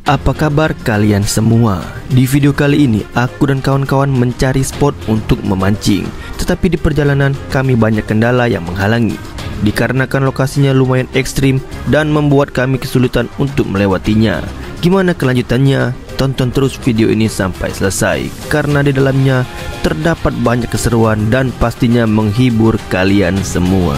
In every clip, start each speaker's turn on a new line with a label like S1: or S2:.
S1: Apa kabar kalian semua? Di video kali ini aku dan kawan-kawan mencari spot untuk memancing. Tetapi di perjalanan kami banyak kendala yang menghalangi, dikarenakan lokasinya lumayan ekstrim dan membuat kami kesulitan untuk melewatinya. Gimana kelanjutannya? Tonton terus video ini sampai selesai, karena di dalamnya terdapat banyak keseruan dan pastinya menghibur kalian semua.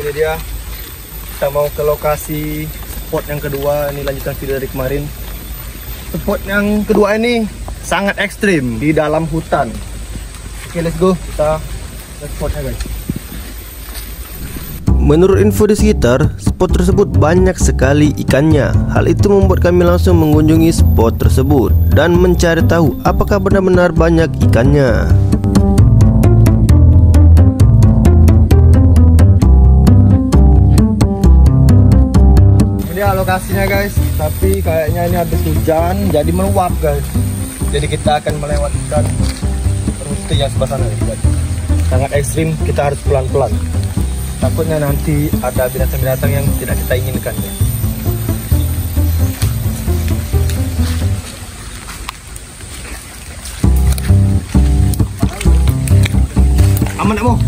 S1: Ini dia, kita mau ke lokasi spot yang kedua. Ini lanjutan video dari kemarin. Spot yang kedua ini sangat ekstrim di dalam hutan. Oke, let's go, kita ke spotnya guys. Menurut info di sekitar, spot tersebut banyak sekali ikannya. Hal itu membuat kami langsung mengunjungi spot tersebut dan mencari tahu apakah benar-benar banyak ikannya. Ya, lokasinya guys, tapi kayaknya ini habis hujan jadi meluap guys. Jadi kita akan melewatkan rute yang sebelah sana guys. Sangat ekstrim, kita harus pelan-pelan. Takutnya nanti ada binatang-binatang yang tidak kita inginkan ya. Aman tak mau?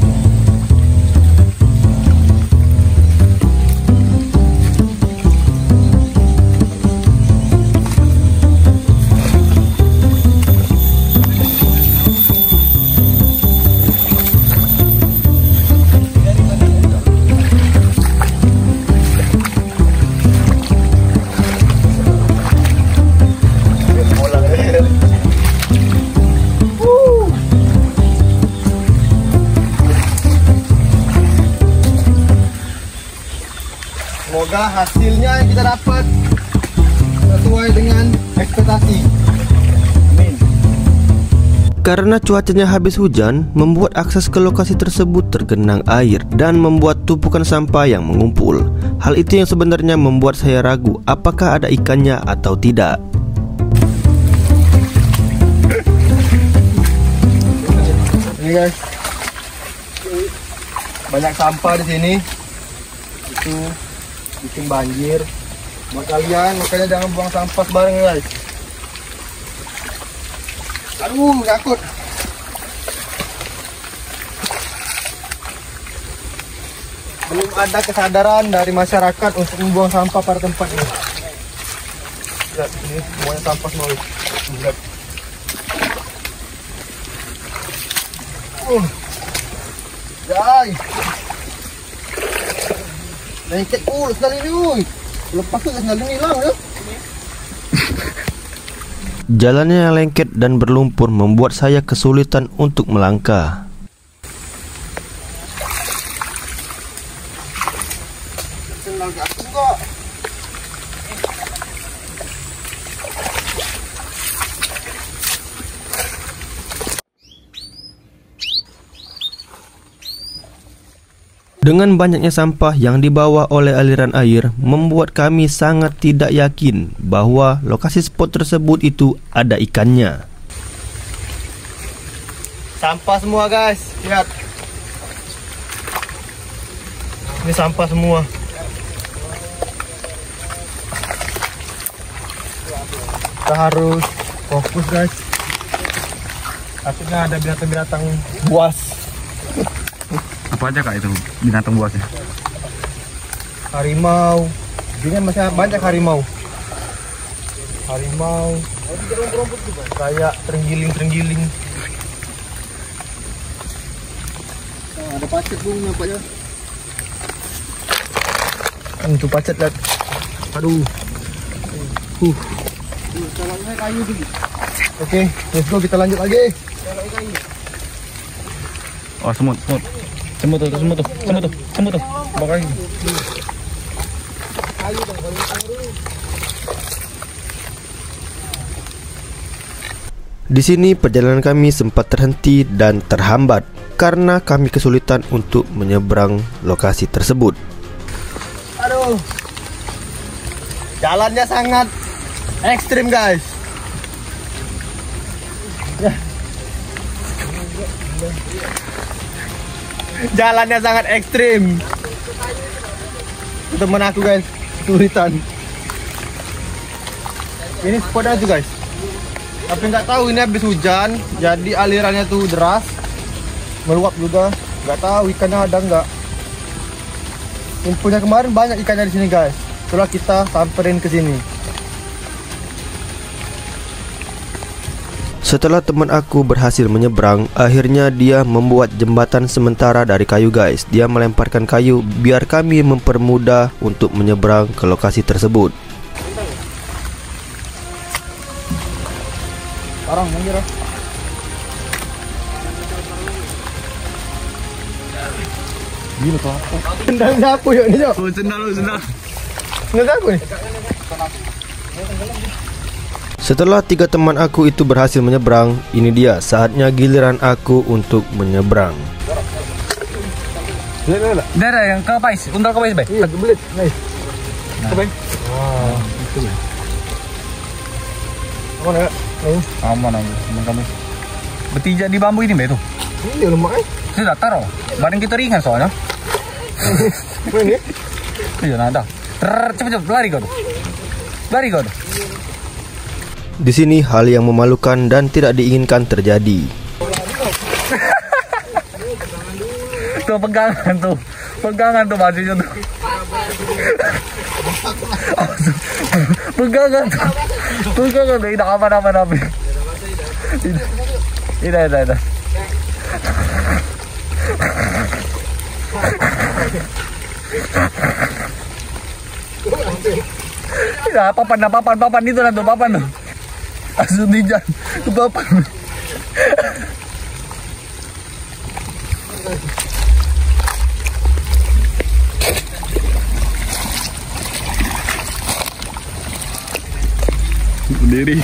S1: Semoga hasilnya yang kita dapat sesuai dengan ekspektasi. Amin. Karena cuacanya habis hujan, membuat akses ke lokasi tersebut tergenang air dan membuat tumpukan sampah yang mengumpul. Hal itu yang sebenarnya membuat saya ragu apakah ada ikannya atau tidak. Ini guys, banyak sampah di sini. Itu bikin banjir. Buat kalian, makanya jangan buang sampah bareng guys. Aduh, takut. Belum ada kesadaran dari masyarakat untuk membuang sampah pada tempat ini. Lihat, ini semuanya sampah semua. Lihat. Jai. Lengket sekali ni. Lepas tu sekali hilang ya. Jalannya yang lengket dan berlumpur membuat saya kesulitan untuk melangkah. Dengan banyaknya sampah yang dibawa oleh aliran air, membuat kami sangat tidak yakin bahwa lokasi spot tersebut itu ada ikannya. Sampah semua guys, lihat. Ini sampah semua. Kita harus fokus guys. Takutnya ada binatang-binatang buas.
S2: Apa aja kak itu binatang buasnya?
S1: Harimau. Ini masih banyak harimau. Harimau. Kayak terenggiling.
S2: Ada pacet bung nampaknya.
S1: Itu pacet lihat. Aduh.
S2: Salahnya kayu dulu.
S1: Oke, let's go, kita lanjut lagi.
S2: Oh, semut. Semut tuh. Bakal ini.
S1: Di sini perjalanan kami sempat terhenti dan terhambat karena kami kesulitan untuk menyeberang lokasi tersebut. Aduh. Jalannya sangat ekstrim guys. Jalannya sangat ekstrim. Temen aku guys, kesulitan. Ini spotnya tuh guys. Tapi nggak tahu ini habis hujan, jadi alirannya tuh deras, meluap juga. Nggak tahu ikannya ada nggak. Infonya kemarin banyak ikannya di sini guys. Setelah kita samperin ke sini. Setelah teman aku berhasil menyeberang, akhirnya dia membuat jembatan sementara dari kayu guys. Dia melemparkan kayu biar kami mempermudah untuk menyeberang ke lokasi tersebut.
S2: Orang minggir. Gila tuh.
S1: Sendal aku yuk nih yuk.
S2: Sendal.
S1: Sendal aku nih. Setelah 3 teman aku itu berhasil menyeberang, ini dia saatnya giliran aku untuk menyeberang.
S2: Ada yang kapais, untal kapais bay.
S1: Iya, belit. Nice.
S2: Bay.
S1: Wah, itu ya. Aman ya?
S2: Aman kamu. Bertijak di bambu ini bay tuh.
S1: Iya lemak eh.
S2: Sudah taruh. Badan kita ringan soalnya.
S1: Ini?
S2: Iya nada. Cepet lari kau.
S1: Di sini hal yang memalukan dan tidak diinginkan terjadi.
S2: Tuh pegangan tuh maksudnya tuh. Pegangan tuh, tidak aman. Tidak. Tidak, papan itu nanti papan tuh. Langsung dijan ke papan. Berdiri.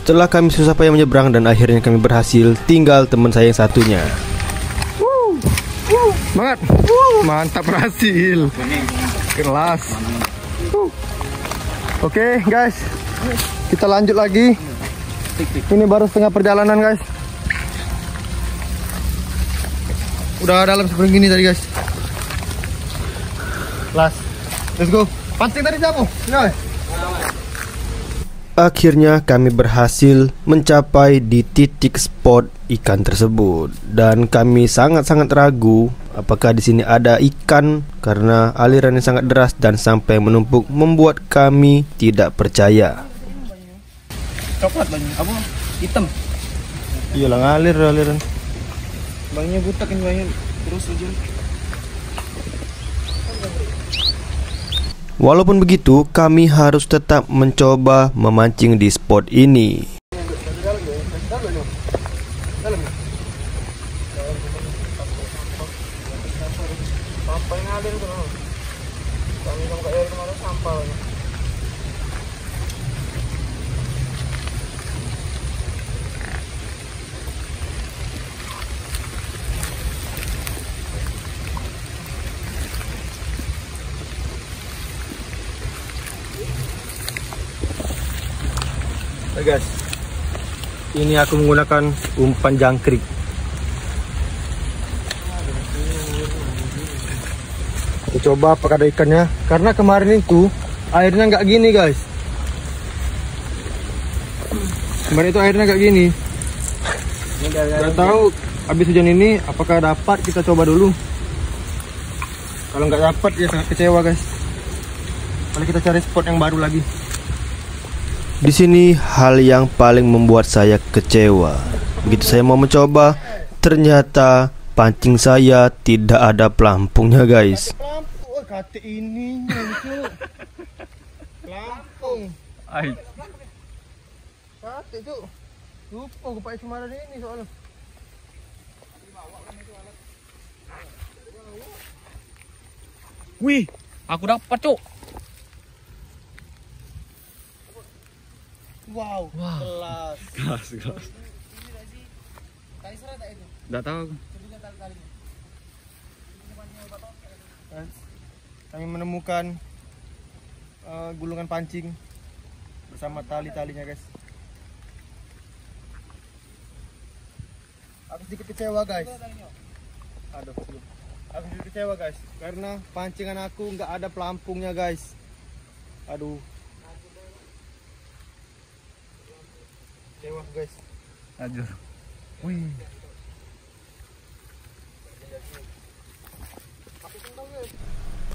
S1: Setelah kami susah payah menyeberang dan akhirnya kami berhasil, tinggal teman saya yang satunya. Semangat. Mantap, berhasil. Kelas. Oke guys, kita lanjut lagi. Ini baru setengah perjalanan guys. Udah dalam seperti gini tadi guys. Kelas. Let's go. Pancing tadi siapa? Akhirnya kami berhasil mencapai di titik spot ikan tersebut dan kami sangat-sangat ragu apakah di sini ada ikan karena aliran yang sangat deras dan sampai menumpuk membuat kami tidak percaya.
S2: Coklat banyak, apa? Hitam.
S1: Iyalah ngalir aliran.
S2: Banyak butak ini banyak terus aja.
S1: Walaupun begitu, kami harus tetap mencoba memancing di spot ini. Guys, ini aku menggunakan umpan jangkrik. Kita coba apakah ada ikannya. Karena kemarin itu airnya nggak gini guys. Kemarin itu airnya nggak gini. Nggak tahu habis hujan ini apakah dapat, kita coba dulu. Kalau nggak dapat ya sangat kecewa guys. Kalau kita cari spot yang baru lagi. Di sini hal yang paling membuat saya kecewa. Begitu saya mau mencoba, ternyata pancing saya tidak ada pelampungnya, guys. Pelampung, kata ini pelampung.
S2: Ai.
S1: Kata itu. Lupa gue pakai kemarin ini soalnya.
S2: Wih, Aku dapat, Cuk.
S1: Wow,
S2: Wow.
S1: kelas.
S2: Kelas.
S1: Tali serat tak itu?
S2: Enggak tahu.
S1: Kami menemukan gulungan pancing bersama tali-talinya, guys. Aku sedikit kecewa, guys. Aduh, aku sedikit kecewa, guys, karena pancingan aku nggak ada pelampungnya, guys. Aduh. Kecewa, guys.
S2: Ajur. Wih.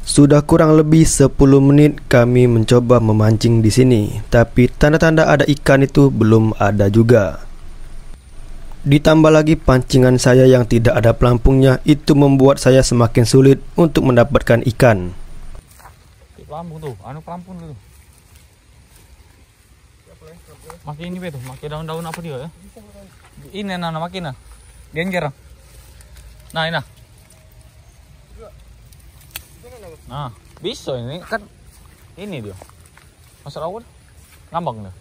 S1: Sudah kurang lebih 10 menit kami mencoba memancing di sini, tapi tanda-tanda ada ikan itu belum ada juga. Ditambah lagi pancingan saya yang tidak ada pelampungnya, itu membuat saya semakin sulit untuk mendapatkan ikan.
S2: Pelampung tuh, pelampung tuh. Makin ini tuh, makin daun-daun apa dia ya? Ini makin nah. Genjer. Nah, ini. Nah, bisa ini kan ini dia. Masuk awal. Ngambang dah.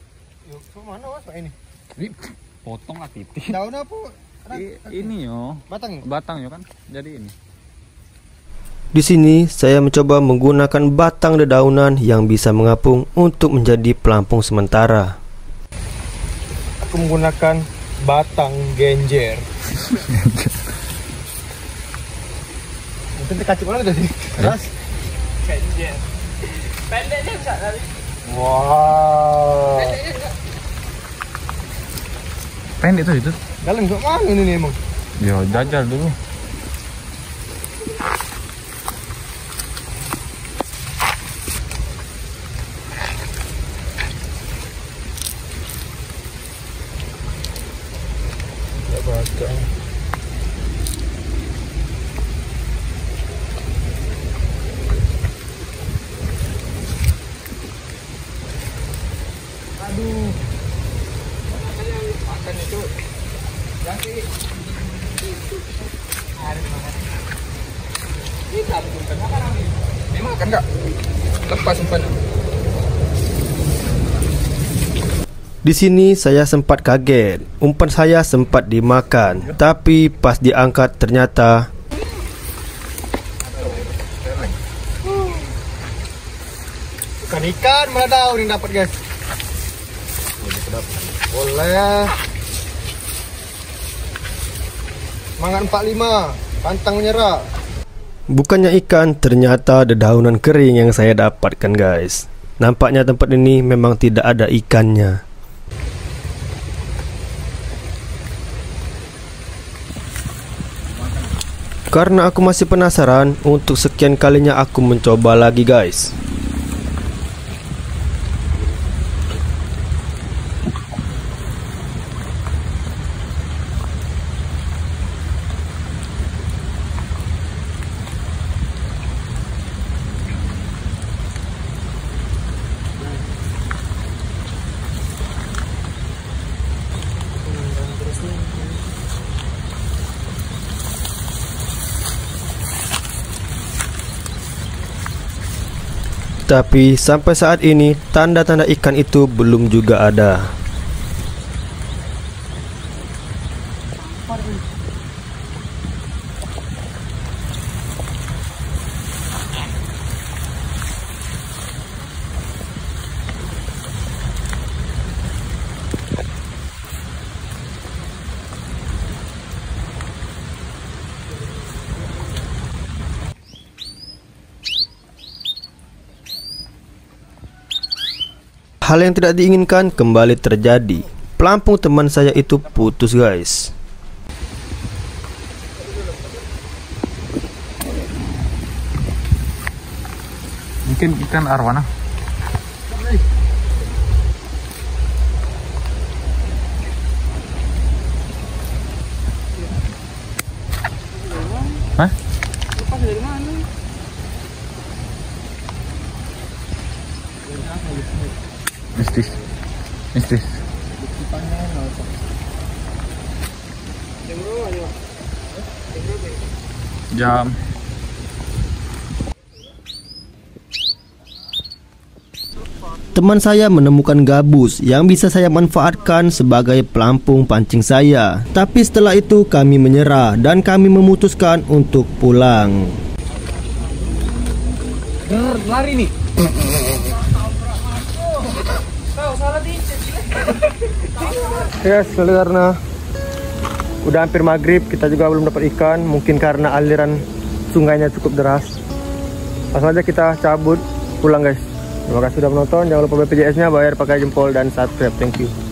S1: Yuk, mana mas Pak ini?
S2: Potong lah titik.
S1: Daun apa?
S2: Ini yo.
S1: Batang.
S2: Batang yo kan. Jadi ini.
S1: Di sini saya mencoba menggunakan batang dedaunan yang bisa mengapung untuk menjadi pelampung sementara. Aku menggunakan batang genjer. Mungkin dikacau mana tadi? Keras. Genjer. Pendeknya bisa tadi. Wow. Pendeknya enggak.
S2: Pendek tuh itu.
S1: Dalam kok mana ini nih emang?
S2: Yo, jajal dulu.
S1: Ya batang. Aduh. Makan itu. Yang ini. Ini tak bukan makan ini. Ini makan enggak? Lepas simpan. Di sini saya sempat kaget, umpan saya sempat dimakan, tapi pas diangkat ternyata bukan ikan, malah daun yang dapat, guys. Boleh. Semangat 45, pantang menyerah. Bukannya ikan, ternyata dedaunan kering yang saya dapatkan, guys. Nampaknya tempat ini memang tidak ada ikannya. Karena aku masih penasaran, untuk sekian kalinya aku mencoba lagi, guys. Tapi sampai saat ini tanda-tanda ikan itu belum juga ada. Hal yang tidak diinginkan kembali terjadi. Pelampung teman saya itu putus, guys.
S2: Mungkin ikan arwana. Hah? Lepas dari mana? Mistis. Jam
S1: teman saya menemukan gabus yang bisa saya manfaatkan sebagai pelampung pancing saya. Tapi setelah itu kami menyerah dan kami memutuskan untuk pulang.
S2: Lari nih.
S1: Yes, karena udah hampir maghrib, kita juga belum dapat ikan. Mungkin karena aliran sungainya cukup deras. Langsung aja kita cabut pulang guys. Terima kasih sudah menonton. Jangan lupa BPJS nya bayar pakai jempol dan subscribe. Thank you.